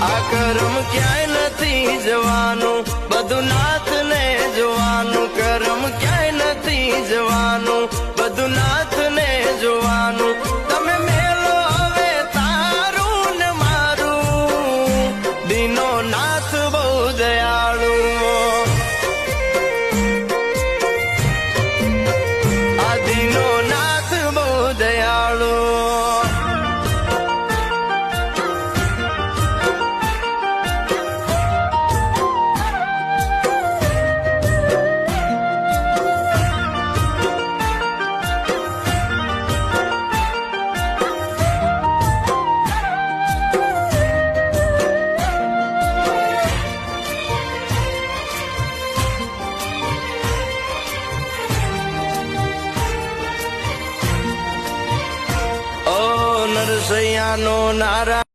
આ કરમ ક્યાંય નથી જવાનું, બધું નાથને જોવાનું. કરમ ક્યાંય નથી જવાનું, બધું નાથને જોવાનું. તમે મેલો હવે તારું ને મારું, દીનો નાથ બહુ દયાળુ. આ દીનો નાથ બહુ દયાળુ. નરસૈયાનો નારા